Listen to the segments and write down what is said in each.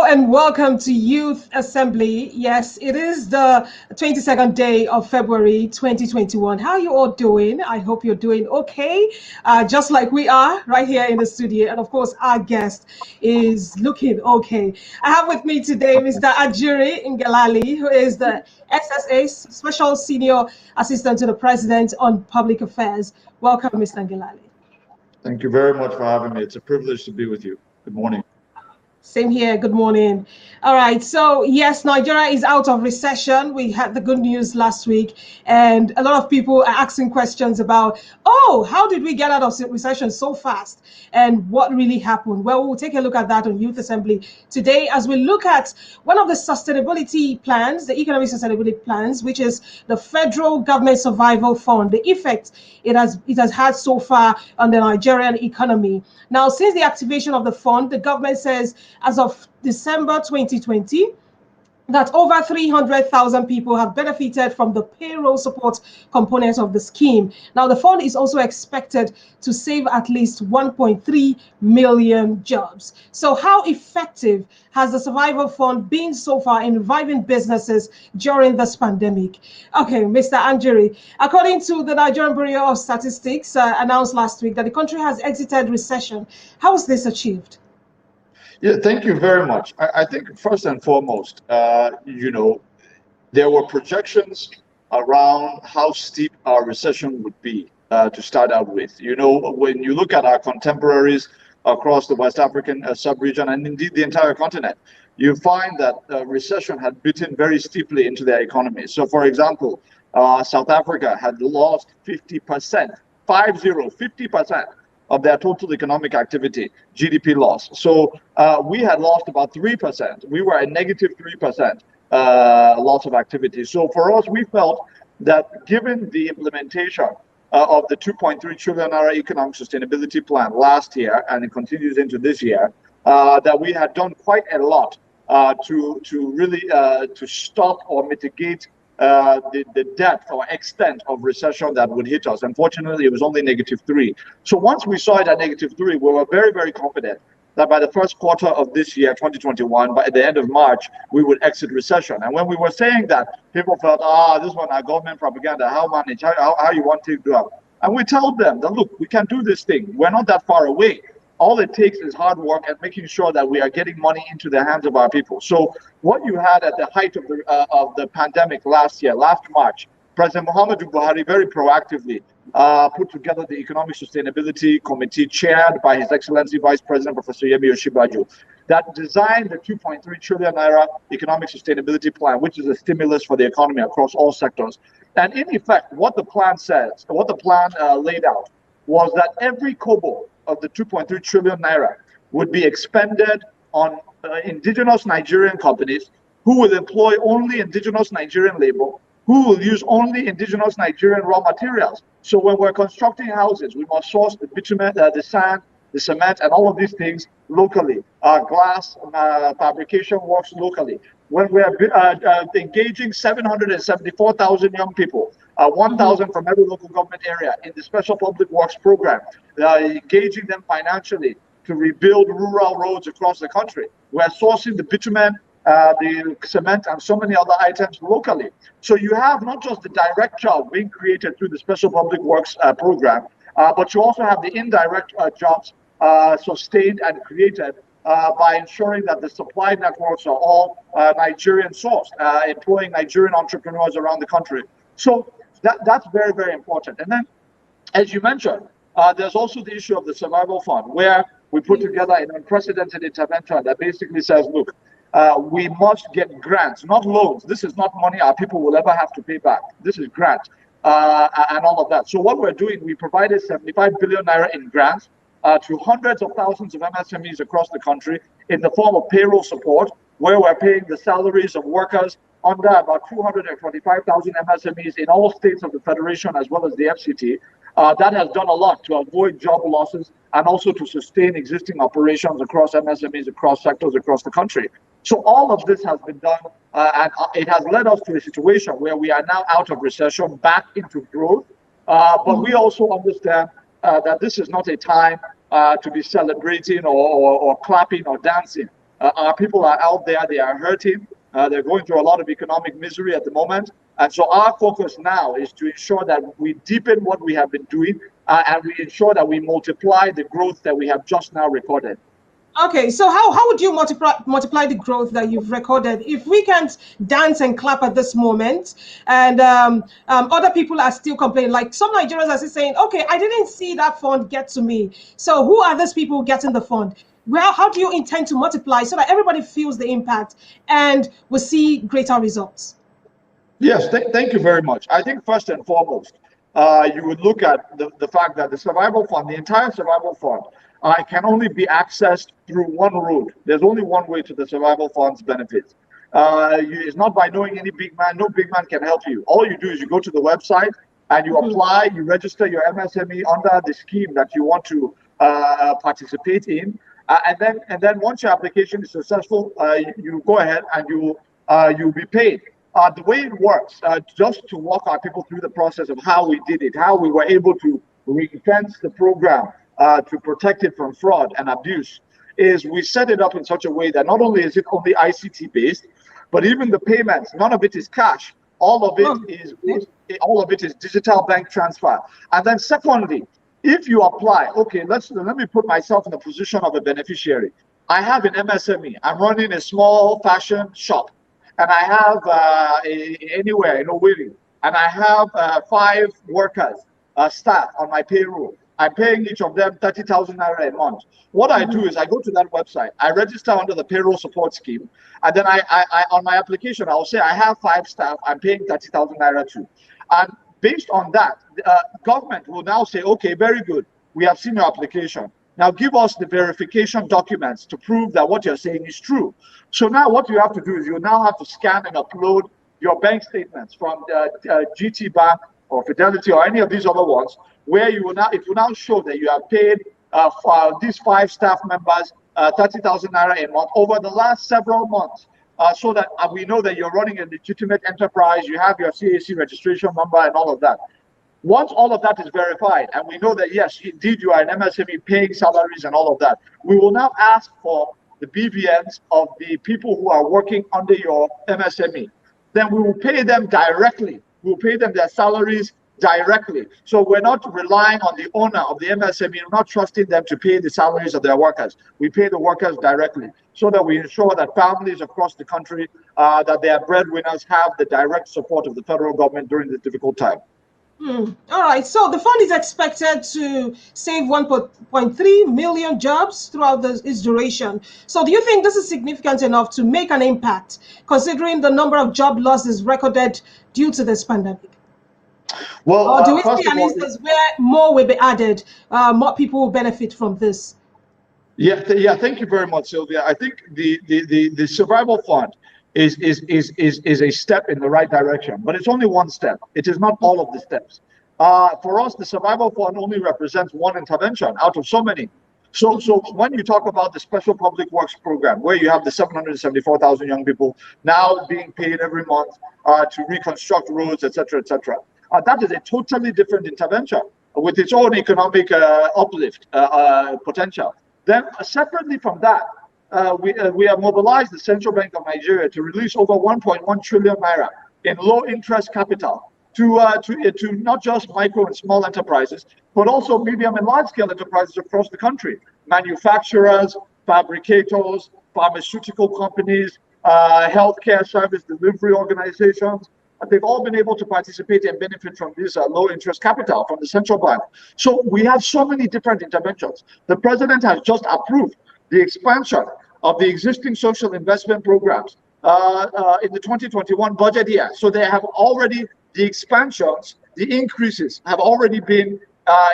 and welcome to Youth Assembly. Yes, it is the 22nd day of February 2021. How are you all doing? I hope you're doing okay, just like we are right here in the studio. And of course, our guest is looking okay. I have with me today Mr. Ajuri Ngelali, who is the SSA Special Senior Assistant to the President on Public Affairs. Welcome, Mr. Ngelali. Thank you very much for having me. It's a privilege to be with you. Good morning. Same here. Good morning. All right. So, yes, Nigeria is out of recession. We had the good news last week, and a lot of people are asking questions about, oh, how did we get out of recession so fast? And what really happened? Well, we'll take a look at that on Youth Assembly today as we look at one of the sustainability plans, the economic sustainability plans, which is the Federal Government Survival Fund, the effect it has had so far on the Nigerian economy. Now, since the activation of the fund, the government says as of December 2020, that over 300,000 people have benefited from the payroll support component of the scheme. Now, the fund is also expected to save at least 1.3 million jobs. So how effective has the Survival Fund been so far in reviving businesses during this pandemic? Okay, Mr. Anjuri, according to the Nigerian Bureau of Statistics announced last week that the country has exited recession. How was this achieved? Yeah, thank you very much. I think first and foremost, there were projections around how steep our recession would be to start out with. When you look at our contemporaries across the West African sub-region and indeed the entire continent, you find that recession had bitten very steeply into their economy. So, for example, South Africa had lost 50%, 50% of their total economic activity, GDP loss. So we had lost about 3%. We were at negative 3% loss of activity. So for us, we felt that given the implementation of the 2.3 trillion naira economic sustainability plan last year, and it continues into this year, that we had done quite a lot to really to stop or mitigate the depth or extent of recession that would hit us. Unfortunately, it was only -3. So once we saw it at -3, we were very, very confident that by the first quarter of this year, 2021, by the end of March, we would exit recession. And when we were saying that, people felt, this one, our government propaganda, how you want to do it. And we told them that, look, we can do this thing. We're not that far away. All it takes is hard work and making sure that we are getting money into the hands of our people. So what you had at the height of the pandemic last March, President Muhammadu Buhari very proactively put together the Economic Sustainability Committee chaired by His Excellency Vice President Professor Yemi Osinbajo that designed the 2.3 trillion naira Economic Sustainability Plan, which is a stimulus for the economy across all sectors. And in effect, what the plan says, what the plan laid out, was that every kobo of the 2.3 trillion naira would be expended on indigenous Nigerian companies who will employ only indigenous Nigerian labor, who will use only indigenous Nigerian raw materials. So when we're constructing houses, we must source the bitumen, the sand, the cement, and all of these things locally. Glass fabrication works locally. When we're engaging 774,000 young people, 1,000 from every local government area in the Special Public Works Program, engaging them financially to rebuild rural roads across the country. We're sourcing the bitumen, the cement, and so many other items locally. So you have not just the direct job being created through the Special Public Works Program, but you also have the indirect jobs sustained and created by ensuring that the supply networks are all Nigerian sourced, employing Nigerian entrepreneurs around the country. So that's very, very important. And then, as you mentioned, there's also the issue of the Survival Fund, where we put together an unprecedented intervention that basically says, look, we must get grants, not loans. This is not money our people will ever have to pay back. This is grants and all of that. So what we're doing, we provided 75 billion naira in grants to hundreds of thousands of MSMEs across the country in the form of payroll support, where we're paying the salaries of workers under about 225,000 MSMEs in all states of the Federation as well as the FCT. That has done a lot to avoid job losses and also to sustain existing operations across MSMEs, across sectors, across the country. So all of this has been done, and it has led us to a situation where we are now out of recession, back into growth. But we also understand that this is not a time to be celebrating or clapping or dancing. Our people are out there, they are hurting, they're going through a lot of economic misery at the moment. And so our focus now is to ensure that we deepen what we have been doing, and we ensure that we multiply the growth that we have just now recorded. Okay, so how would you multiply the growth that you've recorded? If we can't dance and clap at this moment, and other people are still complaining, like some Nigerians are still saying, okay, I didn't see that fund get to me. So who are those people getting the fund? Well, how do you intend to multiply so that everybody feels the impact and we see greater results? Yes, thank you very much. I think first and foremost, you would look at the fact that the survival fund, the entire survival fund, can only be accessed through one road. There's only one way to the survival fund's benefits. It's not by knowing any big man. No big man can help you. All you do is you go to the website and you apply, you register your MSME under the scheme that you want to participate in. And then once your application is successful, you go ahead and you'll be paid. The way it works, just to walk our people through the process of how we did it, how we were able to ring-fence the program to protect it from fraud and abuse, is we set it up in such a way that not only is it only ICT based, but even the payments, none of it is cash. All of it is digital bank transfer. And then secondly, if you apply, okay, let me put myself in the position of a beneficiary. I have an MSME. I'm running a small fashion shop, and I have anywhere in Owerri, and I have 5 workers, staff on my payroll. I'm paying each of them 30,000 naira a month. What I do is I go to that website, I register under the payroll support scheme, and then I on my application, I'll say I have 5 staff, I'm paying 30,000 naira to. And based on that, government will now say, okay, very good, we have seen your application. Now give us the verification documents to prove that what you're saying is true. So now what you have to do is you now have to scan and upload your bank statements from GT Bank or Fidelity or any of these other ones, where it will now show that you have paid for these 5 staff members 30,000 naira a month over the last several months, so that we know that you're running a legitimate enterprise, you have your CAC registration number and all of that. Once all of that is verified, and we know that, yes, indeed, you are an MSME paying salaries and all of that, we will now ask for the BVNs of the people who are working under your MSME. Then we will pay them directly. We'll pay them their salaries directly. So we're not relying on the owner of the MSME. We're not trusting them to pay the salaries of their workers. We pay the workers directly, so that we ensure that families across the country, that their breadwinners have the direct support of the federal government during this difficult time. All right. So the fund is expected to save 1.3 million jobs throughout its duration. So do you think this is significant enough to make an impact, considering the number of job losses recorded due to this pandemic? Well, or do we see an instance where more will be added, more people will benefit from this? Yeah, thank you very much, Sylvia. I think the survival fund is a step in the right direction, but it's only one step. It is not all of the steps. For us, the survival fund only represents one intervention out of so many. So when you talk about the special public works program, where you have the 774,000 young people now being paid every month to reconstruct roads, etc., that is a totally different intervention with its own economic uplift potential. Then separately from that, we have mobilized the Central Bank of Nigeria to release over 1.1 trillion naira in low interest capital to not just micro and small enterprises, but also medium and large scale enterprises across the country, manufacturers, fabricators, pharmaceutical companies, healthcare service delivery organizations. They've all been able to participate and benefit from this low interest capital from the central bank. So we have so many different interventions. The president has just approved the expansion of the existing social investment programs in the 2021 budget year. So they have already, the expansions, the increases have already been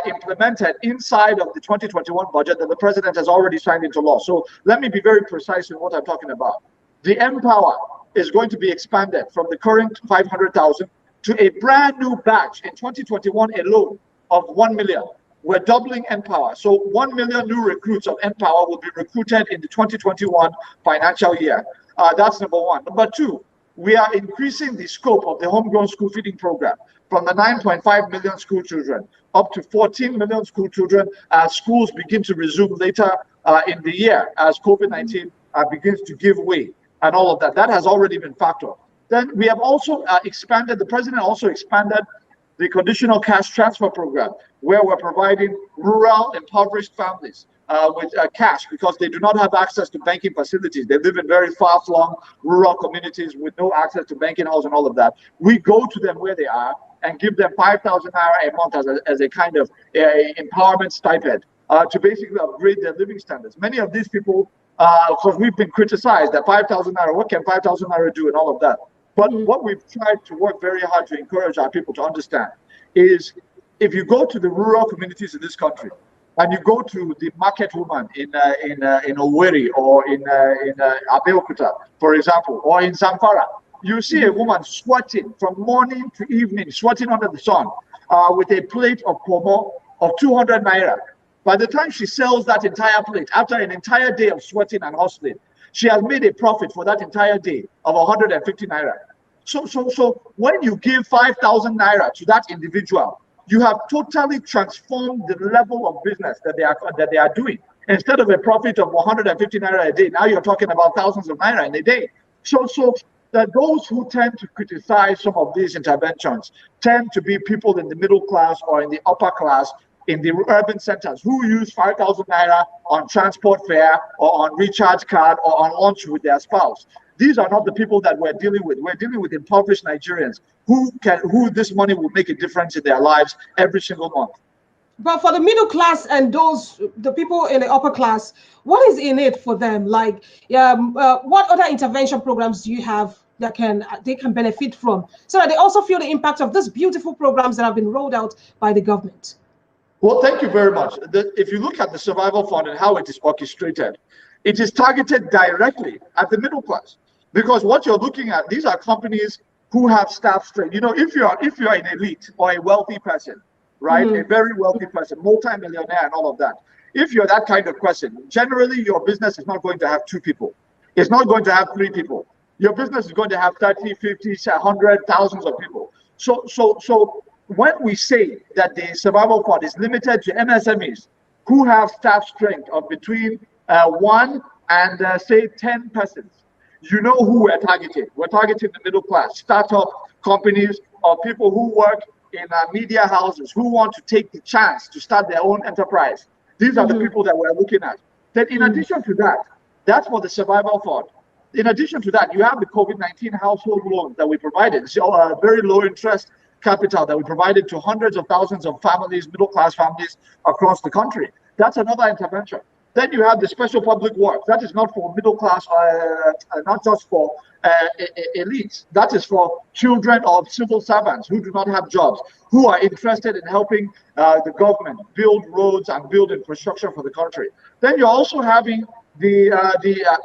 implemented inside of the 2021 budget that the president has already signed into law. So let me be very precise in what I'm talking about. The Empower is going to be expanded from the current 500,000 to a brand new batch in 2021 alone of 1 million. We're doubling Empower. So 1 million new recruits of Empower will be recruited in the 2021 financial year. That's number one. Number two, we are increasing the scope of the homegrown school feeding program from the 9.5 million school children up to 14 million school children as schools begin to resume later in the year as COVID-19 begins to give way and all of that. That has already been factored. Then we have also expanded, the president also expanded the conditional cash transfer program, where we're providing rural impoverished families with cash because they do not have access to banking facilities. They live in very far-flung rural communities with no access to banking halls and all of that. We go to them where they are and give them 5,000 naira a month as a kind of empowerment stipend to basically upgrade their living standards. Many of these people, because we've been criticized that 5,000 naira, what can 5,000 naira do and all of that. But what we've tried to work very hard to encourage our people to understand is if you go to the rural communities in this country and you go to the market woman in Owerri or in Abeokuta, for example, or in Zamfara, you see a woman sweating from morning to evening, sweating under the sun with a plate of pomo of 200 naira. By the time she sells that entire plate, after an entire day of sweating and hustling, she has made a profit for that entire day of 150 naira. So when you give 5,000 naira to that individual, you have totally transformed the level of business that they are doing. Instead of a profit of 150 naira a day, now you're talking about thousands of naira in a day. So that those who tend to criticize some of these interventions tend to be people in the middle class or in the upper class in the urban centers who use 5,000 naira on transport fare or on recharge card or on lunch with their spouse. These are not the people that we're dealing with. We're dealing with impoverished Nigerians who this money will make a difference in their lives every single month. But for the middle class and the people in the upper class, what is in it for them? Like, what other intervention programs do you have that they can benefit from, so that they also feel the impact of these beautiful programs that have been rolled out by the government? Well, thank you very much. If you look at the Survival Fund and how it is orchestrated, it is targeted directly at the middle class. Because what you're looking at, these are companies who have staff strength. You know, if you're an elite or a wealthy person, right, a very wealthy person, multi-millionaire and all of that, if you're that kind of person, generally your business is not going to have 2 people. It's not going to have 3 people. Your business is going to have 30, 50, 100, thousands of people. So when we say that the Survival Fund is limited to MSMEs who have staff strength of between 1 and say 10 persons, you know who we're targeting. We're targeting the middle class, startup companies or people who work in media houses who want to take the chance to start their own enterprise. These are the people that we're looking at. Then in addition to that, that's for the Survival Fund. In addition to that, you have the COVID-19 household loan that we provided. So very low interest capital that we provided to hundreds of thousands of families, middle class families across the country. That's another intervention. Then you have the special public works. That is not for middle class, not just for elites. That is for children of civil servants who do not have jobs, who are interested in helping the government build roads and build infrastructure for the country. Then you're also having the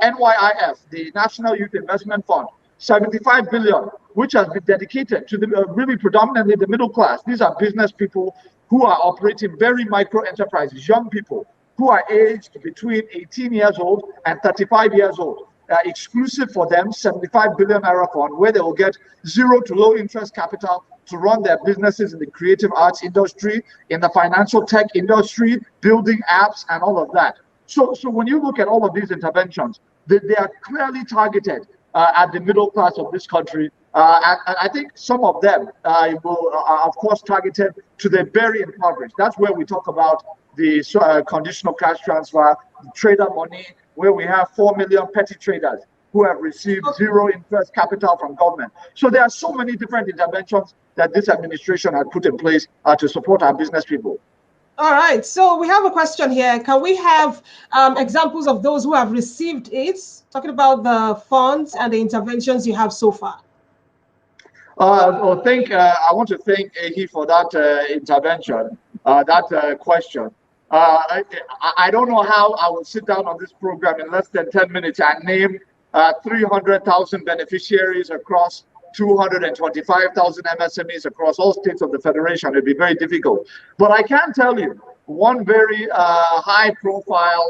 NYIF, the National Youth Investment Fund, 75 billion, which has been dedicated to the really predominantly the middle class. These are business people who are operating very micro enterprises, young people who are aged between 18 years old and 35 years old. Exclusive for them, 75 billion naira fund, where they will get 0 to low interest capital to run their businesses in the creative arts industry, in the financial tech industry, building apps and all of that. So when you look at all of these interventions, they are clearly targeted at the middle class of this country. And I think some of them are of course targeted to the very impoverished. That's where we talk about the conditional cash transfer, the trader money, where we have 4 million petty traders who have received 0 interest capital from government. So there are so many different interventions that this administration had put in place to support our business people. All right, so we have a question here. Can we have examples of those who have received it? Talking about the funds and the interventions you have so far. I want to thank Ehi for that intervention, that question. I don't know how I will sit down on this program in less than 10 minutes and name 300,000 beneficiaries across 225,000 MSMEs across all states of the Federation. It'd be very difficult. But I can tell you one very high-profile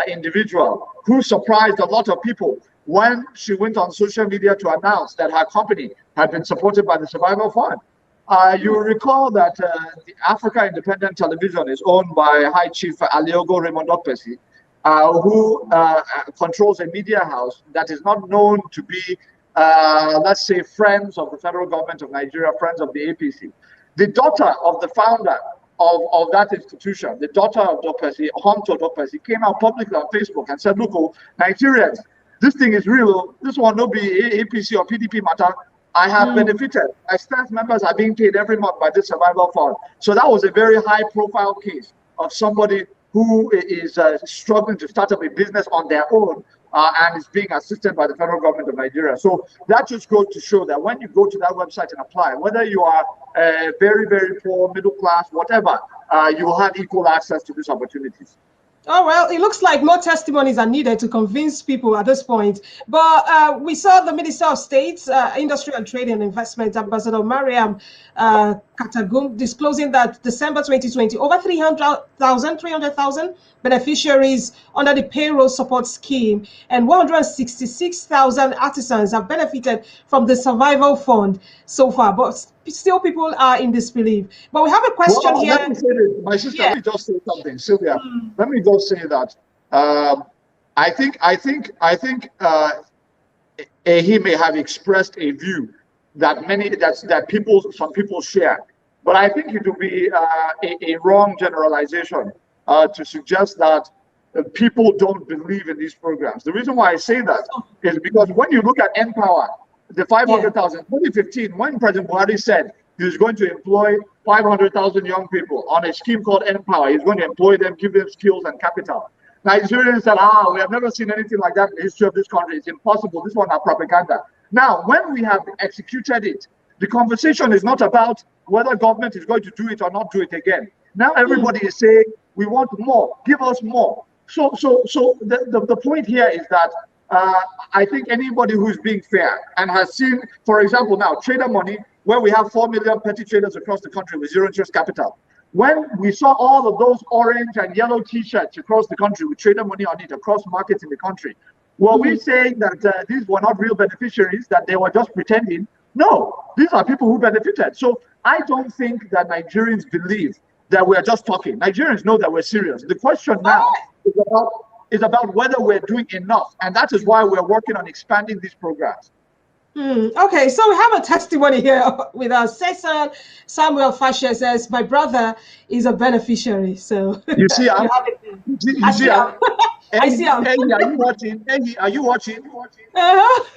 individual who surprised a lot of people when she went on social media to announce that her company had been supported by the Survival Fund. You will recall that the Africa Independent Television is owned by High Chief Aliogo Raymond Okpesi. who controls a media house that is not known to be, let's say, friends of the federal government of Nigeria, friends of the APC. The daughter of the founder of that institution, the daughter of Dopesi, Honto Dopesi, came out publicly on Facebook and said, look, oh, Nigerians, this thing is real. This one no be APC or PDP matter. I have benefited. My staff members are being paid every month by this survival fund. So that was a very high profile case of somebody who is struggling to start up a business on their own and is being assisted by the federal government of Nigeria. So that just goes to show that when you go to that website and apply, whether you are very, very poor, middle class, whatever, you will have equal access to these opportunities. Oh, well, it looks like more testimonies are needed to convince people at this point. But we saw the Minister of State, Industry and Trade and Investment, Ambassador Mariam Katagum, disclosing that December 2020, over 300,000 beneficiaries under the payroll support scheme and 166,000 artisans have benefited from the survival fund so far. But still people are in disbelief. But we have a question here. Let me say this. My sister, let me just say something, Sylvia. Let me just say that I think he may have expressed a view that some people share, but I think it would be a wrong generalization to suggest that people don't believe in these programs. The reason why I say that is because when you look at Empower, the 500,000, 2015, when President Buhari said he was going to employ 500,000 young people on a scheme called Empower, he's going to employ them, give them skills and capital. Nigerians said, we have never seen anything like that in the history of this country. It's impossible. This one is propaganda. Now, when we have executed it, the conversation is not about whether government is going to do it or not do it again. Now everybody is saying, we want more, give us more. So the point here is that I think anybody who's being fair and has seen, for example, now trader money, where we have 4 million petty traders across the country with zero interest capital. When we saw all of those orange and yellow t-shirts across the country with trader money on it across markets in the country, were we saying that these were not real beneficiaries, that they were just pretending? No, these are people who benefited. So I don't think that Nigerians believe that we're just talking. Nigerians know that we're serious. The question now is about whether we're doing enough. And that is why we're working on expanding these programs. Okay, so we have a testimony here with us. Cesar Samuel Fasher says, my brother is a beneficiary. So you see, I see him. Hey, are you watching? Hey, are you watching?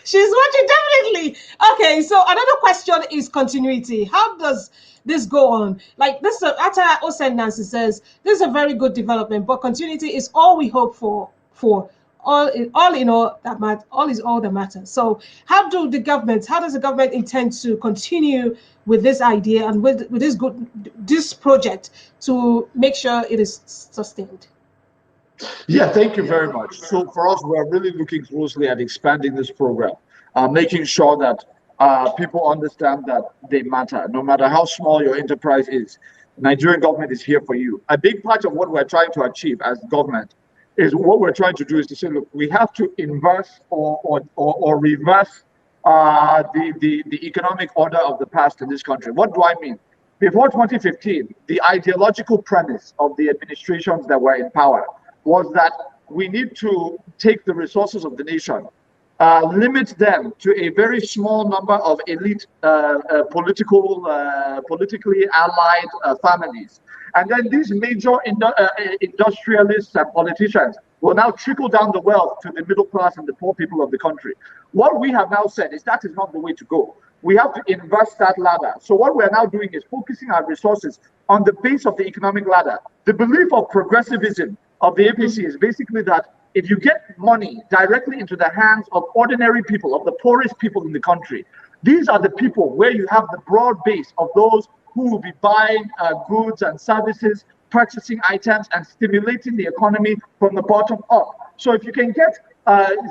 She's watching, definitely. Okay, so another question is continuity. How does this go on? Like this, Atara Osen Nancy says, this is a very good development, but continuity is all we hope for. All that matters. So how does the government intend to continue with this idea and with this project to make sure it is sustained? Yeah, thank you very much. So for us, we're really looking closely at expanding this program, making sure that people understand that they matter, no matter how small your enterprise is. Nigerian government is here for you. A big part of what we're trying to achieve as government is what we're trying to do is to say, look, we have to inverse or reverse the economic order of the past in this country. What do I mean? Before 2015, the ideological premise of the administrations that were in power was that we need to take the resources of the nation, limit them to a very small number of elite politically allied families. And then these major industrialists and politicians will now trickle down the wealth to the middle class and the poor people of the country. What we have now said is that is not the way to go. We have to inverse that ladder. So what we're now doing is focusing our resources on the base of the economic ladder. The belief of progressivism of the APC is basically that if you get money directly into the hands of ordinary people, of the poorest people in the country, these are the people where you have the broad base of those who will be buying goods and services, purchasing items, and stimulating the economy from the bottom up. So if you can get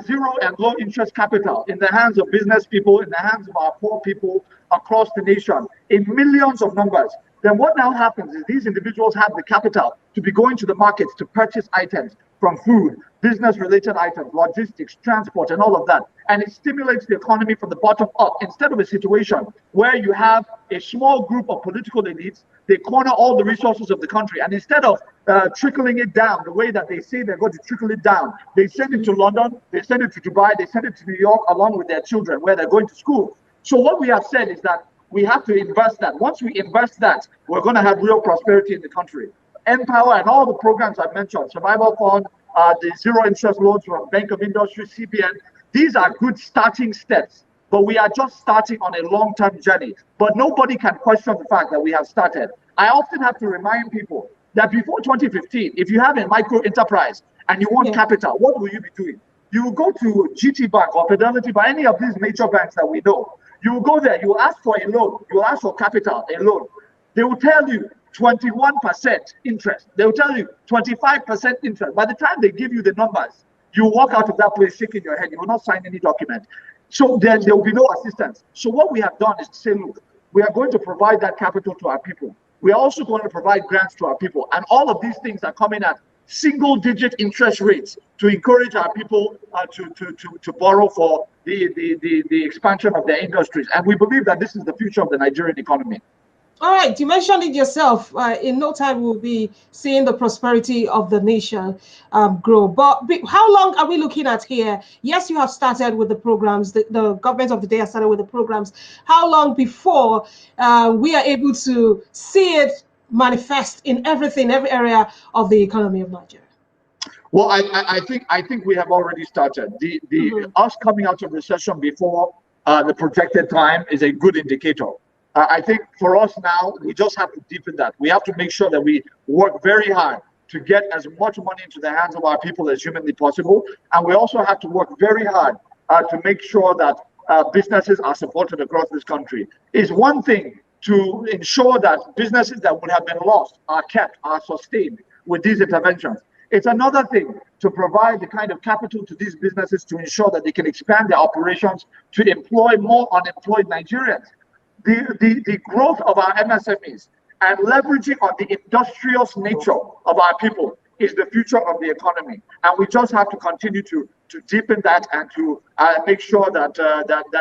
zero and low interest capital in the hands of business people, in the hands of our poor people across the nation, in millions of numbers, then what now happens is these individuals have the capital to be going to the markets to purchase items from food, business-related items, logistics, transport, and all of that. And it stimulates the economy from the bottom up, instead of a situation where you have a small group of political elites, they corner all the resources of the country. And instead of trickling it down the way that they say they're going to trickle it down, they send it to London, they send it to Dubai, they send it to New York, along with their children, where they're going to school. So what we have said is that we have to invest that. Once we invest that, we're going to have real prosperity in the country. Empower and all the programs I've mentioned, Survival Fund, the zero interest loans from Bank of Industry, CBN, these are good starting steps, but we are just starting on a long-term journey. But nobody can question the fact that we have started. I often have to remind people that before 2015, if you have a micro enterprise and you want capital, what will you be doing? You will go to GT Bank or Fidelity Bank, any of these major banks that we know. You will go there, you will ask for a loan, you will ask for capital, a loan. They will tell you 21% interest. They will tell you 25% interest. By the time they give you the numbers, you walk out of that place shaking your head. You will not sign any document. So then there will be no assistance. So what we have done is to say, look, we are going to provide that capital to our people. We are also going to provide grants to our people. And all of these things are coming at single-digit interest rates to encourage our people to borrow for the expansion of their industries. And we believe that this is the future of the Nigerian economy. All right, you mentioned it yourself. In no time, we'll be seeing the prosperity of the nation grow. But how long are we looking at here? Yes, you have started with the programs. The government of the day has started with the programs. How long before we are able to see it manifest in everything, every area of the economy of Nigeria? Well, I think we have already started. Us coming out of recession before the projected time is a good indicator. I think for us now, we just have to deepen that. We have to make sure that we work very hard to get as much money into the hands of our people as humanly possible. And we also have to work very hard to make sure that businesses are supported across this country. It's one thing to ensure that businesses that would have been lost are kept, are sustained with these interventions. It's another thing to provide the kind of capital to these businesses to ensure that they can expand their operations to employ more unemployed Nigerians. The growth of our MSMEs and leveraging on the industrious nature of our people is the future of the economy. And we just have to continue to deepen that and to make sure that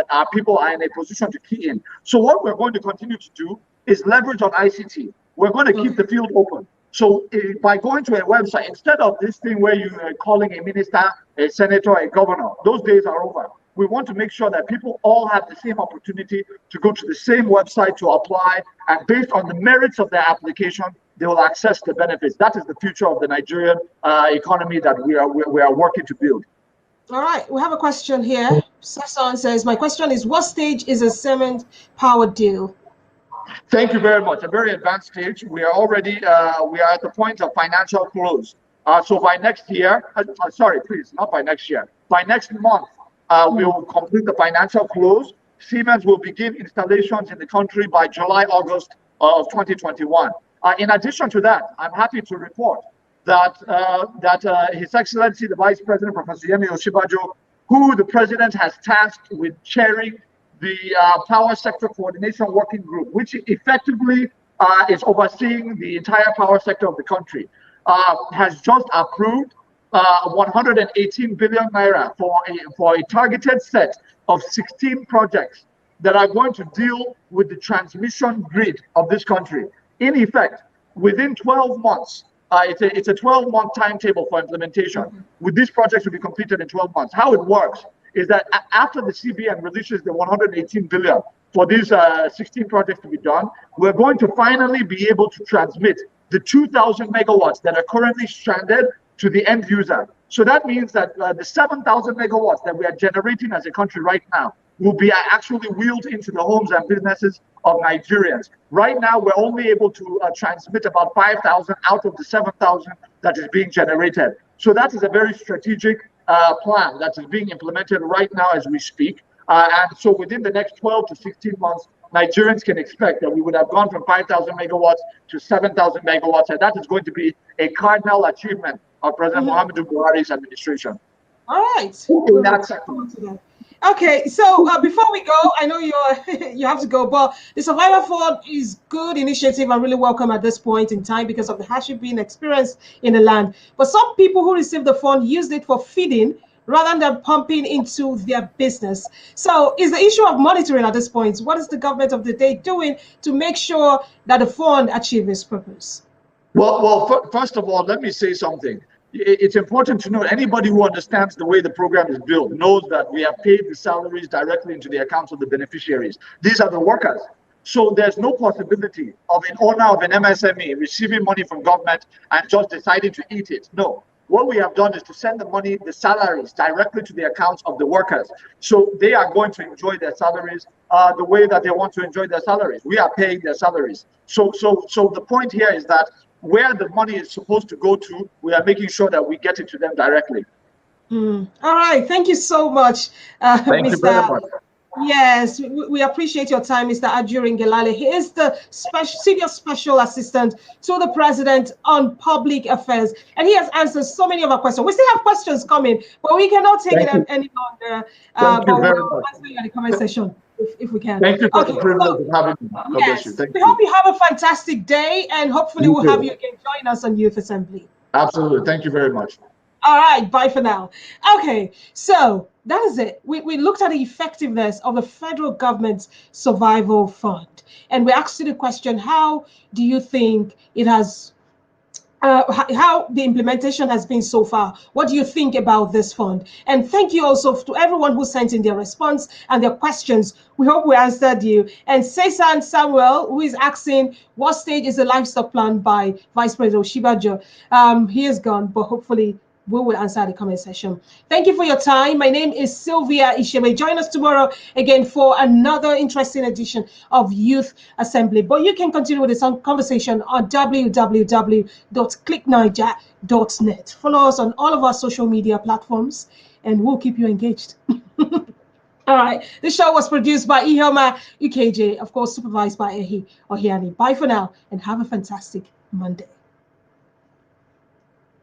our people are in a position to key in. So what we're going to continue to do is leverage on ICT. We're going to keep the field open. So by going to a website, instead of this thing where you are calling a minister, a senator, a governor, those days are over. We want to make sure that people all have the same opportunity to go to the same website to apply, and based on the merits of their application, they will access the benefits. That is the future of the Nigerian economy that we are working to build. All right, we have a question here. Sasson says, my question is, what stage is a cement power deal? Thank you very much. A very advanced stage. We are already we are at the point of financial close. So by next year, sorry, please, not by next year, by next month, we will complete the financial close. Siemens will begin installations in the country by July, August of 2021. In addition to that, I'm happy to report that His Excellency, the Vice President, Professor Yemi Osinbajo, who the President has tasked with chairing the Power Sector Coordination Working Group, which effectively is overseeing the entire power sector of the country, has just approved 118 billion naira for a targeted set of 16 projects that are going to deal with the transmission grid of this country. In effect, within 12 months, it's a 12-month timetable for implementation. With these projects to be completed in 12 months. How it works is that after the CBN releases the 118 billion for these 16 projects to be done, we're going to finally be able to transmit the 2,000 megawatts that are currently stranded to the end user. So that means that the 7,000 megawatts that we are generating as a country right now will be actually wheeled into the homes and businesses of Nigerians. Right now, we're only able to transmit about 5,000 out of the 7,000 that is being generated. So that is a very strategic plan that is being implemented right now as we speak. And so within the next 12 to 16 months, Nigerians can expect that we would have gone from 5,000 megawatts to 7,000 megawatts. And that is going to be a cardinal achievement of President Muhammadu Buhari's administration. All right. In that sector. Okay, so before we go, I know you have to go, but the Survivor Fund is good initiative and really welcome at this point in time because of the hardship being experienced in the land. But some people who received the fund used it for feeding rather than pumping into their business. So is the issue of monitoring at this point. What is the government of the day doing to make sure that the fund achieves its purpose? Well, first of all, let me say something. It's important to know anybody who understands the way the program is built knows that we have paid the salaries directly into the accounts of the beneficiaries. These are the workers. So there's no possibility of an owner of an MSME receiving money from government and just deciding to eat it. No. What we have done is to send the money, the salaries, directly to the accounts of the workers. So they are going to enjoy their salaries the way that they want to enjoy their salaries. We are paying their salaries. So the point here is that where the money is supposed to go to, we are making sure that we get it to them directly. All right. Thank you so much, Thank you very much. Yes, we appreciate your time, Mr. Ajurin Gelale. He is the senior special assistant to the president on public affairs, and he has answered so many of our questions. We still have questions coming, but we cannot take it any longer. Thank you very we'll much. answer you in the comment section if we can. Thank you for the privilege of having me. God bless you. Yes, we hope you have a fantastic day, and hopefully we'll have you again join us on Youth Assembly. Absolutely. Thank you very much. All right, bye for now. Okay, so that is it. We looked at the effectiveness of the federal government's survival fund, and we asked you the question: how do you think it has? How the implementation has been so far? What do you think about this fund? And thank you also to everyone who sent in their response and their questions. We hope we answered you. And Cesar Samuel, who is asking, what stage is the livestock plan by Vice President Oshibajo? He is gone, but hopefully we will answer the comment section. Thank you for your time. My name is Sylvia Ishebe. Join us tomorrow again for another interesting edition of Youth Assembly. But you can continue with this conversation on www.clickniger.net. Follow us on all of our social media platforms, and we'll keep you engaged. All right. The show was produced by Ihoma UKJ, of course, supervised by Ehi Ohiani. Bye for now, and have a fantastic Monday.